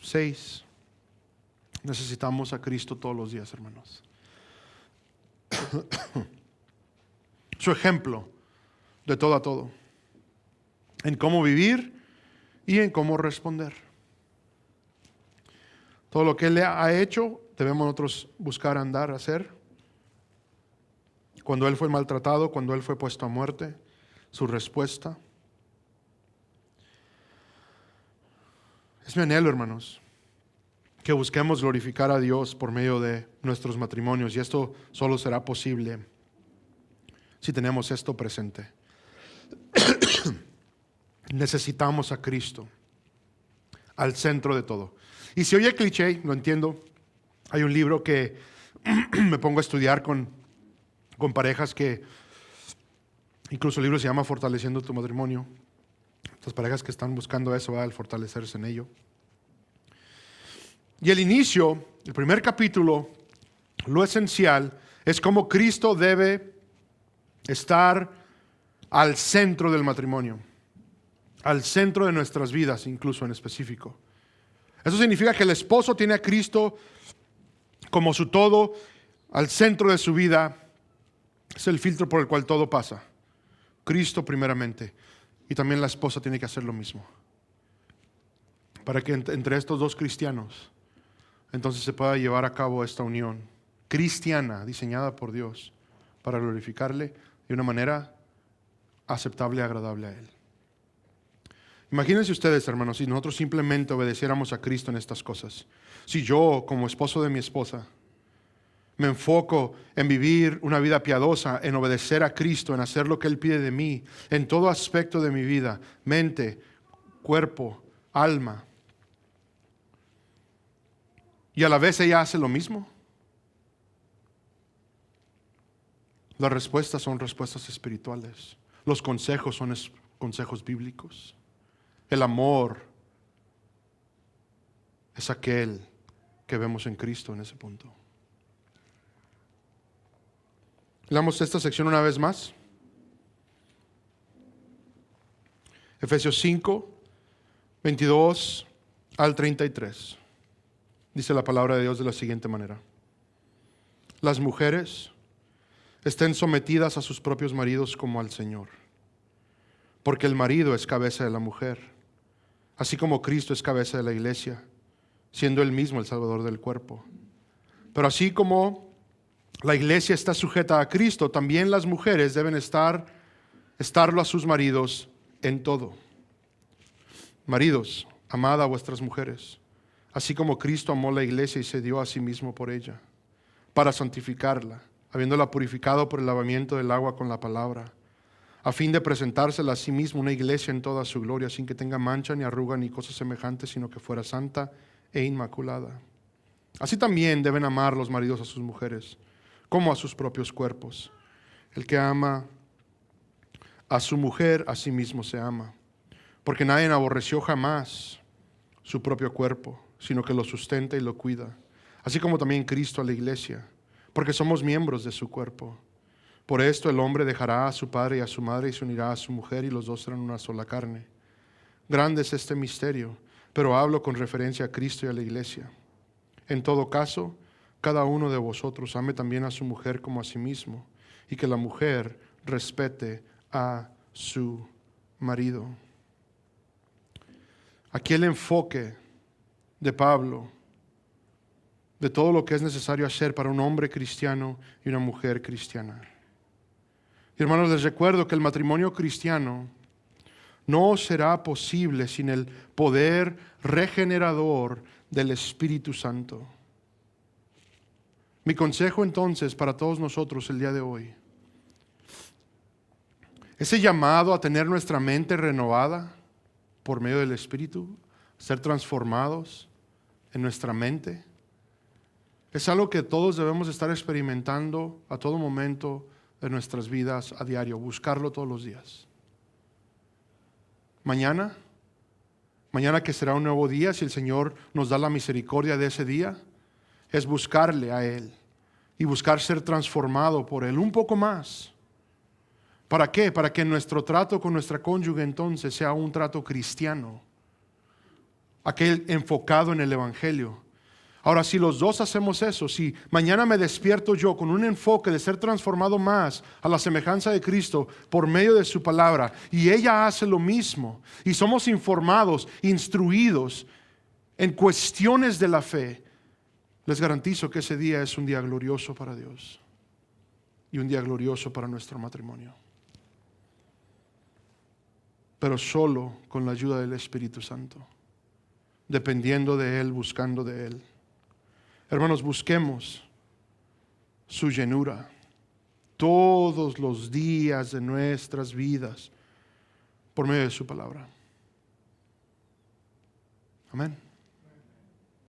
Seis, necesitamos a Cristo todos los días, hermanos. Su ejemplo de todo a todo, en cómo vivir y en cómo responder. Todo lo que Él ha hecho, debemos nosotros buscar andar, hacer. Cuando Él fue maltratado, cuando Él fue puesto a muerte, su respuesta. Es mi anhelo, hermanos, que busquemos glorificar a Dios por medio de nuestros matrimonios, y esto solo será posible si tenemos esto presente. Necesitamos a Cristo al centro de todo. Y si oye cliché, lo entiendo. Hay un libro que me pongo a estudiar con parejas que, incluso el libro se llama Fortaleciendo tu matrimonio. Estas parejas que están buscando eso, ¿verdad? El fortalecerse en ello. Y el inicio, el primer capítulo, lo esencial es cómo Cristo debe estar al centro del matrimonio, al centro de nuestras vidas, incluso en específico. Eso significa que el esposo tiene a Cristo como su todo, al centro de su vida. Es el filtro por el cual todo pasa. Cristo primeramente. Y también la esposa tiene que hacer lo mismo. Para que entre estos dos cristianos, entonces se pueda llevar a cabo esta unión cristiana, diseñada por Dios, para glorificarle de una manera aceptable y agradable a Él. Imagínense ustedes, hermanos, si nosotros simplemente obedeciéramos a Cristo en estas cosas. Si yo, como esposo de mi esposa, me enfoco en vivir una vida piadosa, en obedecer a Cristo, en hacer lo que Él pide de mí, en todo aspecto de mi vida, mente, cuerpo, alma, y a la vez ella hace lo mismo, las respuestas son respuestas espirituales. Los consejos son consejos bíblicos. El amor es aquel que vemos en Cristo en ese punto. Leamos esta sección una vez más. Efesios 5, 22 al 33. Dice la palabra de Dios de la siguiente manera: las mujeres estén sometidas a sus propios maridos como al Señor, porque el marido es cabeza de la mujer, así como Cristo es cabeza de la iglesia, siendo Él mismo el Salvador del cuerpo. Pero así como la iglesia está sujeta a Cristo, también las mujeres deben estarlo a sus maridos en todo. Maridos, amad a vuestras mujeres, así como Cristo amó la iglesia y se dio a sí mismo por ella, para santificarla, habiéndola purificado por el lavamiento del agua con la palabra, a fin de presentársela a sí mismo una iglesia en toda su gloria, sin que tenga mancha, ni arruga, ni cosa semejante, sino que fuera santa e inmaculada. Así también deben amar los maridos a sus mujeres, como a sus propios cuerpos. El que ama a su mujer, a sí mismo se ama, porque nadie aborreció jamás su propio cuerpo, sino que lo sustenta y lo cuida, así como también Cristo a la iglesia, porque somos miembros de su cuerpo. Por esto el hombre dejará a su padre y a su madre y se unirá a su mujer y los dos serán una sola carne. Grande es este misterio, pero hablo con referencia a Cristo y a la iglesia. En todo caso, cada uno de vosotros ame también a su mujer como a sí mismo, y que la mujer respete a su marido. Aquí el enfoque de Pablo de todo lo que es necesario hacer para un hombre cristiano y una mujer cristiana. Y hermanos, les recuerdo que el matrimonio cristiano no será posible sin el poder regenerador del Espíritu Santo. Mi consejo entonces para todos nosotros el día de hoy, ese llamado a tener nuestra mente renovada por medio del Espíritu, ser transformados en nuestra mente, es algo que todos debemos estar experimentando a todo momento de nuestras vidas a diario, buscarlo todos los días. Mañana que será un nuevo día, si el Señor nos da la misericordia de ese día, es buscarle a Él y buscar ser transformado por Él un poco más. ¿Para qué? Para que nuestro trato con nuestra cónyuge entonces sea un trato cristiano, aquel enfocado en el Evangelio. Ahora, si los dos hacemos eso, si mañana me despierto yo con un enfoque de ser transformado más a la semejanza de Cristo por medio de su palabra, y ella hace lo mismo, y somos informados, instruidos en cuestiones de la fe, les garantizo que ese día es un día glorioso para Dios y un día glorioso para nuestro matrimonio. Pero solo con la ayuda del Espíritu Santo, dependiendo de Él, buscando de Él. Hermanos, busquemos su llenura todos los días de nuestras vidas por medio de su palabra. Amén.